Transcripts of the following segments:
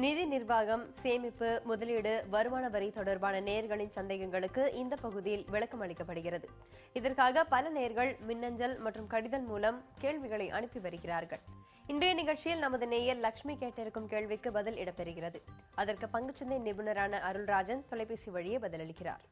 நிதி நிர்வாகம், சேமிப்பு, முதலீடு, வருமான வரி தொடர்பான நேயர்களின் சந்தேகங்களுக்கு இந்த பகுதியில் விளக்கம் அளிக்கப்படுகிறது. இதற்காக பல நேயர்கள் மின்னஞ்சல் மற்றும் கடிதம் மூலம் கேள்விகளை அனுப்பி வருகிறார்கள். இன்றைய நிகழ்ச்சியில் நமது நேயர் லட்சுமி கேட்டிருக்கும் கேள்விக்கு பதில் இடம்பெறுகிறது. அதற்கு பங்குச்சந்தை நிபுணரான அருள்ராஜன் தொலைபேசி வழியே பதிலளிக்கிறார்.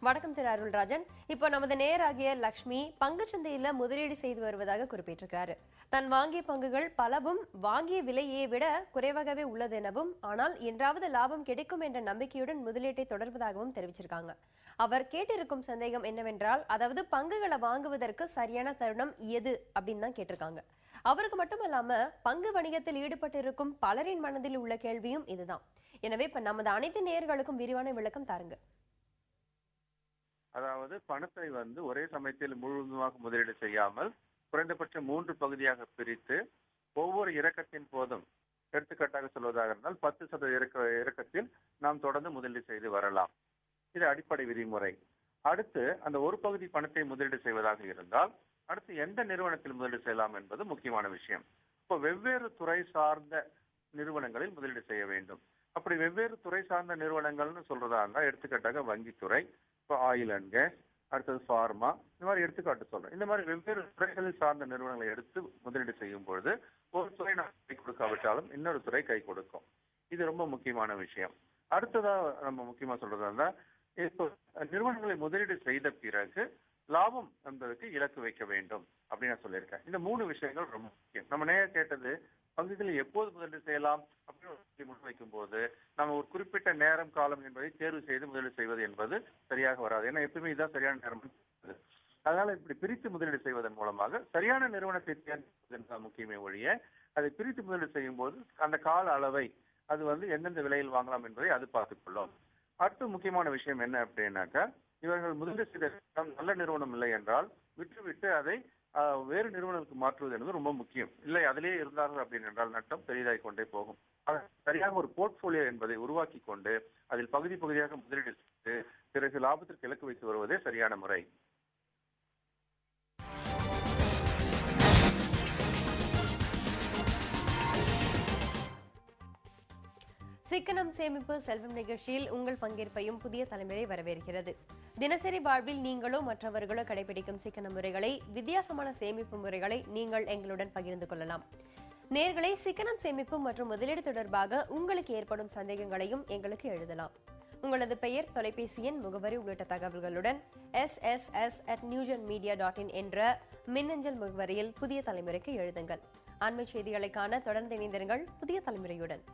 வணக்கம் திரு அருள்ராஜன். இப்போ நமது நேயராகிய லட்சுமி பங்குச்சந்தையில முதலீடு செய்து வருவதாக குறிப்பிட்டிருக்கிறாரு. தான் வாங்கிய பங்குகள் பலவும் வாங்கிய விலையை விட குறைவாகவே உள்ளது எனவும், ஆனால் என்றாவது லாபம் கிடைக்கும் என்ற நம்பிக்கையுடன் முதலீட்டை தொடர்வதாகவும் தெரிவிச்சிருக்காங்க. அவர் கேட்டிருக்கும் சந்தேகம் என்னவென்றால், அதாவது பங்குகளை வாங்குவதற்கு சரியான தருணம் எது அப்படின்னு தான் கேட்டிருக்காங்க. அவருக்கு மட்டுமல்லாம பங்கு வணிகத்தில் ஈடுபட்டு இருக்கும் பலரின் மனதில் உள்ள கேள்வியும் இதுதான். எனவே இப்ப நமது அனைத்து நேயர்களுக்கும் விரிவான விளக்கம் தாருங்க. அதாவது பணத்தை ஒரே சமயத்தில் முழுவதுமாக முதலீடு செய்யாமல் குறைந்தபட்சம் 3 பகுதியாக பிரித்து ஒவ்வொரு இறக்கத்தின் போதும், எடுத்துக்காட்டாக சொல்வதாக இருந்தால் 10% இறக்கத்தில் நாம் தொடர்ந்து முதலீடு செய்து வரலாம். இது அடிப்படை விதிமுறை. அடுத்து அந்த ஒரு பகுதி பணத்தை முதலீடு செய்வதாக இருந்தால் அடுத்து எந்த நிறுவனத்தில் முதலீடு செய்யலாம் என்பது முக்கியமான விஷயம். இப்போ வெவ்வேறு துறை சார்ந்த நிறுவனங்களில் முதலீடு செய்ய வேண்டும். அப்படி வெவ்வேறு துறை சார்ந்த நிறுவனங்கள்னு சொல்றதா இருந்தால், எடுத்துக்காட்டாக வங்கித்துறை, இப்போ ஆயில் அண்ட் கேஸ், அடுத்தது ஃபார்மா, இந்த மாதிரி எடுத்துக்காட்டு சொல்றேன். இந்த மாதிரி வெவ்வேறு துறைகளில் சார்ந்த நிறுவனங்களை எடுத்து முதலீடு செய்யும் பொழுது ஒரு துறை கை கொடுக்காவிட்டாலும் இன்னொரு துறை கை கொடுக்கும். இது ரொம்ப முக்கியமான விஷயம். அடுத்ததா நம்ம முக்கியமா சொல்றதா இருந்தா, இப்போ நிறுவனங்களை முதலீடு செய்த பிறகு லாபம் என்பதற்கு இலக்கு வைக்க வேண்டும் அப்படின்னு நான் சொல்லியிருக்கேன். இந்த 3 விஷயங்கள் ரொம்ப முக்கியம். நம்ம நேரம் கேட்டது பங்குகளில் எப்போது முதலீடு செய்யலாம் அப்படின்னு முன்வைக்கும் போது நம்ம ஒரு குறிப்பிட்ட நேரம் காலம் என்பதை தேர்வு செய்து முதலீடு செய்வது என்பது சரியாக வராது. ஏன்னா எப்பவுமே இதுதான் சரியான நேரம். அதனால இப்படி பிரித்து முதலீடு செய்வதன் மூலமாக சரியான நிறுவனத்தை தேர்ந்தெடுப்பது முக்கியமே ஒழிய, அதை பிரித்து முதலீடு செய்யும் போது அந்த கால அளவை அது எந்தெந்த விலையில் வாங்கலாம் என்பதை அது பார்த்துக்கொள்ளும். அடுத்த முக்கியமான விஷயம் என்ன அப்படின்னாக்கா, இவர்கள் முதலீடு செய்த நல்ல நிறுவனம் இல்லை என்றால் விட்டுவிட்டு அதை வேறு நிறுவனங்களுக்கு மாற்றுவது என்பது ரொம்ப முக்கியம். இல்லை அதிலேயே இருந்தார்கள் அப்படின்னு என்றால் நட்டம் பெரிதாய் கொண்டே போகும். சரியாக ஒரு போர்ட்போலியோ என்பதை உருவாக்கி கொண்டு அதில் பகுதி பகுதியாக முதலீடு செய்து பிறகு லாபத்திற்கு இலக்கு வைத்து வருவதே சரியான முறை. சிக்கனம் சேமிப்பு செல்வம் நிகழ்ச்சியில் உங்கள் பங்கேற்பையும் புதிய தலைமுறை வரவேற்கிறது. தினசரி வாழ்வில் நீங்களோ மற்றவர்களோ கடைபிடிக்கும் சிக்கன முறைகளை, வித்தியாசமான சேமிப்பு முறைகளை நீங்கள் எங்களுடன் பகிர்ந்து கொள்ளலாம். நேயர்களே, சிக்கனம் சேமிப்பு மற்றும் முதலீடு தொடர்பாக உங்களுக்கு ஏற்படும் சந்தேகங்களையும் எங்களுக்கு எழுதலாம். உங்களது பெயர், தொலைபேசி எண், முகவரி உள்ளிட்ட தகவல்களுடன் sss@newgenmedia.in என்ற மின்னஞ்சல் முகவரியில் புதிய தலைமுறைக்கு எழுதுங்கள். அண்மை செய்திகளை காண தொடர்ந்து இணைந்திருங்கள் புதிய தலைமுறையுடன்.